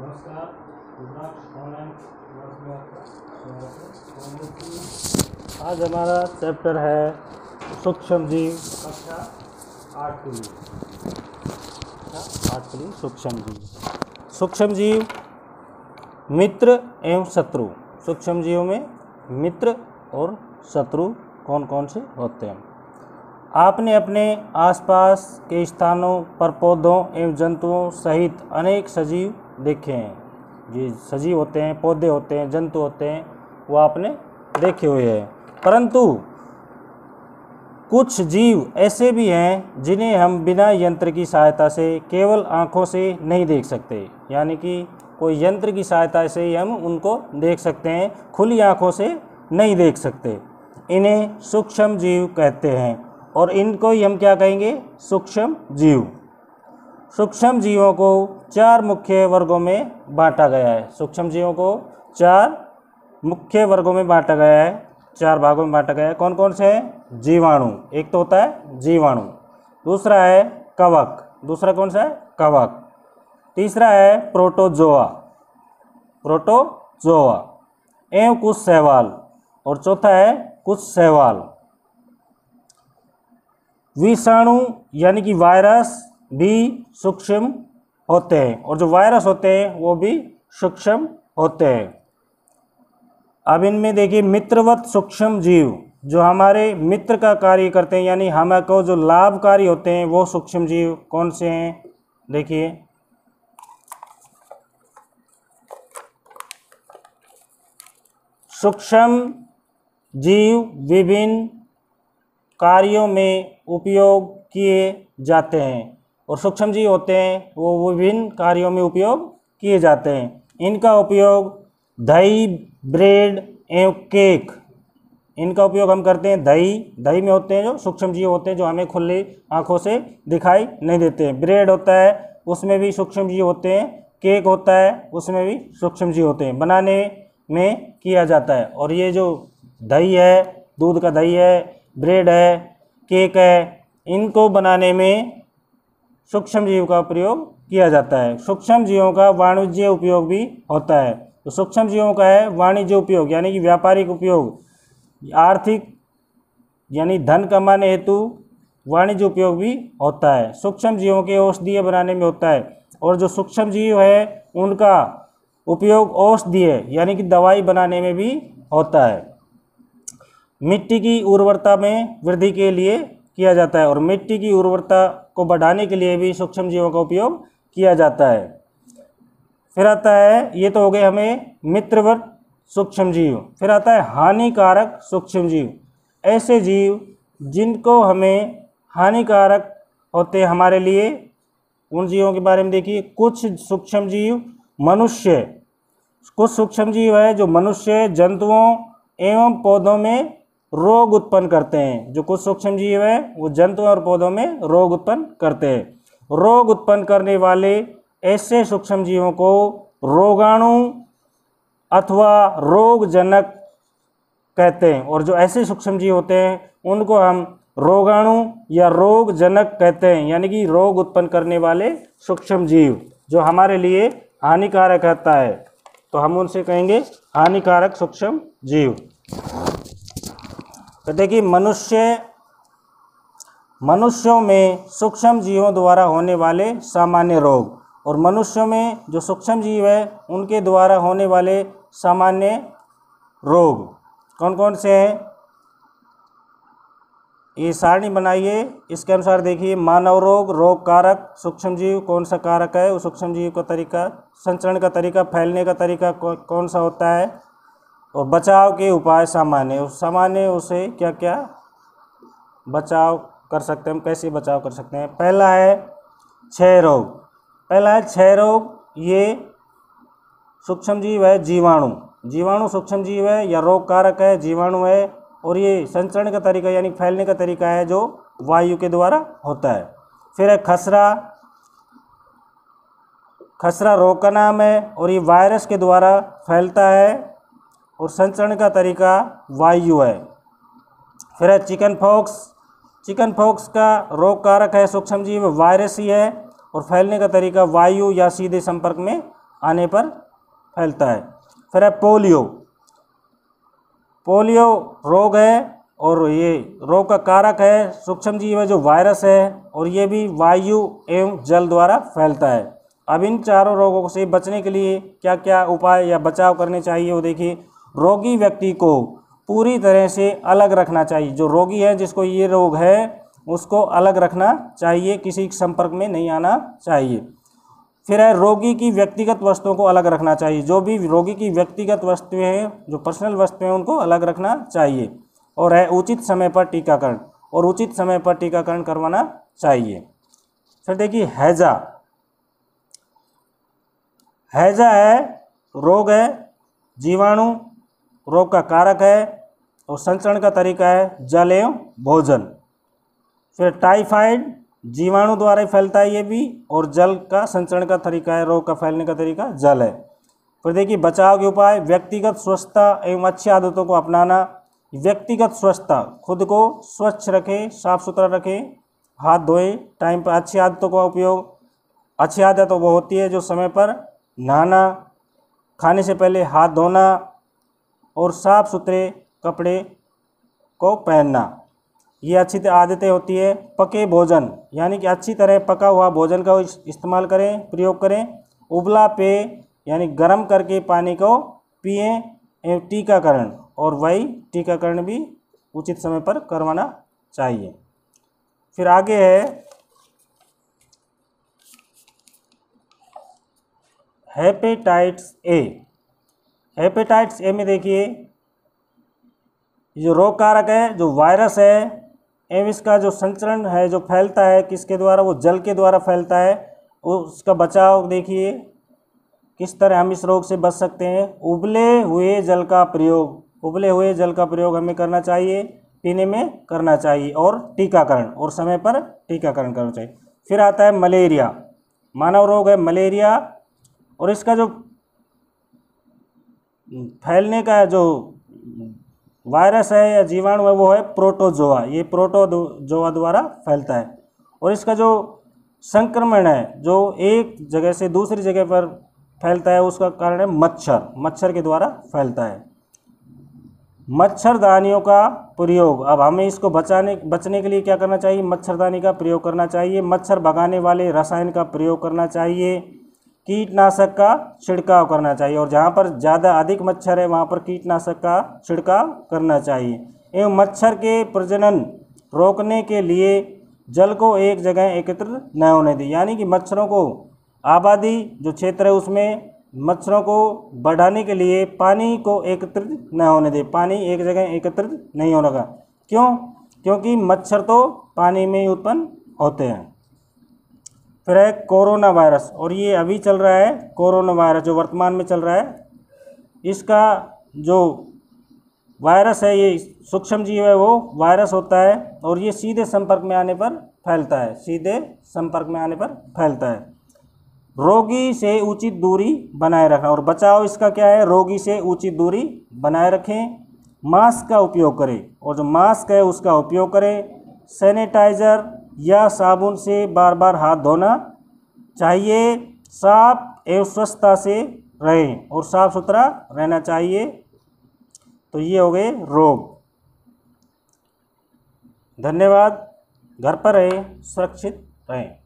नमस्कार, रुद्राक्ष online class में आपका स्वागत है। आज हमारा चैप्टर है सूक्ष्म जीव, कक्षा 8 के लिए। सूक्ष्म जीव। सूक्ष्म जीव मित्र एवं शत्रु। सूक्ष्म जीवों में मित्र और शत्रु कौन कौन से होते हैं? आपने अपने आसपास के स्थानों पर पौधों एवं जंतुओं सहित अनेक सजीव देखे हैं। ये सजीव होते हैं, पौधे होते हैं, जंतु होते हैं, वो आपने देखे हुए हैं। परंतु कुछ जीव ऐसे भी हैं जिन्हें हम बिना यंत्र की सहायता से केवल आँखों से नहीं देख सकते, यानी कि कोई यंत्र की सहायता से ही हम उनको देख सकते हैं, खुली आँखों से नहीं देख सकते। इन्हें सूक्ष्म जीव कहते हैं और इनको ही हम क्या कहेंगे? सूक्ष्म जीव। सूक्ष्म जीवों को 4 मुख्य वर्गों में बांटा गया है। सूक्ष्म जीवों को 4 मुख्य वर्गों में बांटा गया है, 4 भागों में बांटा गया है। कौन कौन से हैं? जीवाणु, एक तो होता है जीवाणु, दूसरा है कवक, दूसरा कौन सा है? कवक, तीसरा है प्रोटोजोआ एवं कुछ शैवाल, और चौथा है कुछ शैवाल। विषाणु यानी कि वायरस भी सूक्ष्म होते हैं, और जो वायरस होते हैं वो भी सूक्ष्म होते हैं। अब इनमें देखिए मित्रवत सूक्ष्म जीव जो हमारे मित्र का कार्य करते हैं, यानी हमको जो लाभकारी होते हैं, वो सूक्ष्म जीव कौन से हैं? देखिए सूक्ष्म जीव विभिन्न कार्यों में उपयोग किए जाते हैं, और सूक्ष्म जीव होते हैं वो विभिन्न कार्यों में उपयोग किए जाते हैं। इनका उपयोग दही, ब्रेड एवं केक, इनका उपयोग हम करते हैं। दही में होते हैं जो सूक्ष्म जीव होते हैं, जो हमें खुली आंखों से दिखाई नहीं देते हैं। ब्रेड होता है, उसमें भी सूक्ष्म जीव होते हैं। केक होता है, उसमें भी सूक्ष्म जीव होते हैं, बनाने में किया जाता है। और ये जो दही है, दूध का दही है, ब्रेड है, केक है, इनको बनाने में सूक्ष्म जीव का प्रयोग किया जाता है। सूक्ष्म जीवों का वाणिज्य उपयोग भी होता है। तो सूक्ष्म जीवों का है वाणिज्य उपयोग, यानी कि व्यापारिक उपयोग, आर्थिक यानी धन कमाने हेतु वाणिज्य उपयोग भी होता है। सूक्ष्म जीवों के औषधीय बनाने में होता है, और जो सूक्ष्म जीव है उनका उपयोग औषधीय यानी कि दवाई बनाने में भी होता है। मिट्टी की उर्वरता में वृद्धि के लिए किया जाता है, और मिट्टी की उर्वरता को बढ़ाने के लिए भी सूक्ष्म जीवों का उपयोग किया जाता है। फिर आता है, ये तो हो गए हमें मित्रवत सूक्ष्म जीव। फिर आता है हानिकारक सूक्ष्म जीव। ऐसे जीव जिनको हमें हानिकारक होते हमारे लिए, उन जीवों के बारे में देखिए। कुछ सूक्ष्म जीव मनुष्य, कुछ सूक्ष्म जीव है जो मनुष्य, जंतुओं एवं पौधों में रोग उत्पन्न करते हैं। जो कुछ सूक्ष्म जीव है वो जंतुओं और पौधों में रोग उत्पन्न करते हैं। रोग उत्पन्न करने वाले ऐसे सूक्ष्म जीवों को रोगाणु अथवा रोगजनक कहते हैं, और जो ऐसे सूक्ष्म जीव होते हैं उनको हम रोगाणु या रोगजनक कहते हैं, यानी कि रोग उत्पन्न करने वाले सूक्ष्म जीव जो हमारे लिए हानिकारक रहता है, तो हम उनसे कहेंगे हानिकारक सूक्ष्म जीव। तो देखिए मनुष्यों में सूक्ष्म जीवों द्वारा होने वाले सामान्य रोग, और मनुष्यों में जो सूक्ष्म जीव है उनके द्वारा होने वाले सामान्य रोग कौन कौन से हैं? ये सारणी बनाइए, इसके अनुसार देखिए। मानव रोग, रोग कारक सूक्ष्म जीव कौन सा कारक है? उस सूक्ष्म जीव का तरीका, संचरण का तरीका, फैलने का तरीका कौन सा होता है, और बचाव के उपाय सामान्य उसे क्या क्या बचाव कर सकते हैं, हम कैसे बचाव कर सकते हैं? पहला है क्षय रोग। ये सूक्ष्म जीव है जीवाणु सूक्ष्म जीव है या रोग कारक है, जीवाणु है, और ये संचरण का तरीका यानी फैलने का तरीका है जो वायु के द्वारा होता है। फिर है खसरा रोग का नाम है, और ये वायरस के द्वारा फैलता है, और संचरण का तरीका वायु है। फिर है चिकन पॉक्स का रोग कारक है सूक्ष्म जीव वायरस ही है, और फैलने का तरीका वायु या सीधे संपर्क में आने पर फैलता है। फिर है पोलियो। पोलियो रोग है और ये रोग का कारक है सूक्ष्मजीव है जो वायरस है, और ये भी वायु एवं जल द्वारा फैलता है। अब इन चारों रोगों से बचने के लिए क्या क्या उपाय या बचाव करने चाहिए वो देखिए। रोगी व्यक्ति को पूरी तरह से अलग रखना चाहिए। जो रोगी है जिसको ये रोग है उसको अलग रखना चाहिए, किसी के संपर्क में नहीं आना चाहिए। फिर है रोगी की व्यक्तिगत वस्तुओं को अलग रखना चाहिए। जो भी रोगी की व्यक्तिगत वस्तुएं हैं, जो पर्सनल वस्तुएं हैं, उनको अलग रखना चाहिए। और है उचित समय पर टीकाकरण, और उचित समय पर टीकाकरण करवाना चाहिए। फिर देखिए हैजा। हैजा है रोग है, जीवाणु रोग का कारक है और संचरण का तरीका है जल एवं भोजन। फिर टाइफाइड जीवाणु द्वारा ही फैलता है ये भी, और जल का संचरण का तरीका है, रोग का फैलने का तरीका जल है। फिर देखिए बचाव के उपाय। व्यक्तिगत स्वच्छता एवं अच्छी आदतों को अपनाना। व्यक्तिगत स्वच्छता, खुद को स्वच्छ रखें, साफ सुथरा रखें, हाथ धोएं टाइम पर। अच्छी आदतों का उपयोग। अच्छी आदत वो होती है जो समय पर नहाना, खाने से पहले हाथ धोना और साफ सुथरे कपड़े को पहनना, ये अच्छी आदतें होती है। पके भोजन, यानी कि अच्छी तरह पका हुआ भोजन का इस्तेमाल करें, प्रयोग करें। उबला पेय यानी गर्म करके पानी को पिएं। एवं टीकाकरण, और वही टीकाकरण भी उचित समय पर करवाना चाहिए। फिर आगे है हेपेटाइटिस ए। हेपेटाइटिस ए में देखिए जो रोग कारक है जो वायरस है एवं इसका जो संचरण है जो फैलता है किसके द्वारा, वो जल के द्वारा फैलता है। उसका बचाव देखिए किस तरह हम इस रोग से बच सकते हैं। उबले हुए जल का प्रयोग, उबले हुए जल का प्रयोग हमें करना चाहिए, पीने में करना चाहिए। और टीकाकरण, और समय पर टीकाकरण करना चाहिए। फिर आता है मलेरिया। मानव रोग है मलेरिया, और इसका जो फैलने का जो वायरस है या जीवाणु है वो है प्रोटोजोआ। ये प्रोटोजोआ द्वारा फैलता है। और इसका जो संक्रमण है जो एक जगह से दूसरी जगह पर फैलता है उसका कारण है मच्छर। मच्छर के द्वारा फैलता है। मच्छरदानियों का प्रयोग। अब हमें इसको बचने के लिए क्या करना चाहिए, मच्छरदानी का प्रयोग करना चाहिए। मच्छर भगाने वाले रसायन का प्रयोग करना चाहिए। कीटनाशक का छिड़काव करना चाहिए, और जहाँ पर ज़्यादा अधिक मच्छर है वहाँ पर कीटनाशक का छिड़काव करना चाहिए। एवं मच्छर के प्रजनन रोकने के लिए जल को एक जगह एकत्रित न होने दें, यानी कि मच्छरों को आबादी जो क्षेत्र है उसमें मच्छरों को बढ़ाने के लिए पानी को एकत्रित न होने दें। पानी एक जगह एकत्रित नहीं होने का। क्यों? क्योंकि मच्छर तो पानी में ही उत्पन्न होते हैं। फिर है कोरोना वायरस, और ये अभी चल रहा है कोरोना वायरस जो वर्तमान में चल रहा है। इसका जो वायरस है ये सूक्ष्मजीव है वो वायरस होता है, और ये सीधे संपर्क में आने पर फैलता है। सीधे संपर्क में आने पर फैलता है। रोगी से उचित दूरी बनाए रखना, और बचाव इसका क्या है, रोगी से उचित दूरी बनाए रखें। मास्क का उपयोग करें, और जो मास्क है उसका उपयोग करें। सैनिटाइज़र या साबुन से बार बार हाथ धोना चाहिए। साफ एवं स्वच्छता से रहें और साफ सुथरा रहना चाहिए। तो ये हो गए रोग। धन्यवाद। घर पर रहें, सुरक्षित रहें।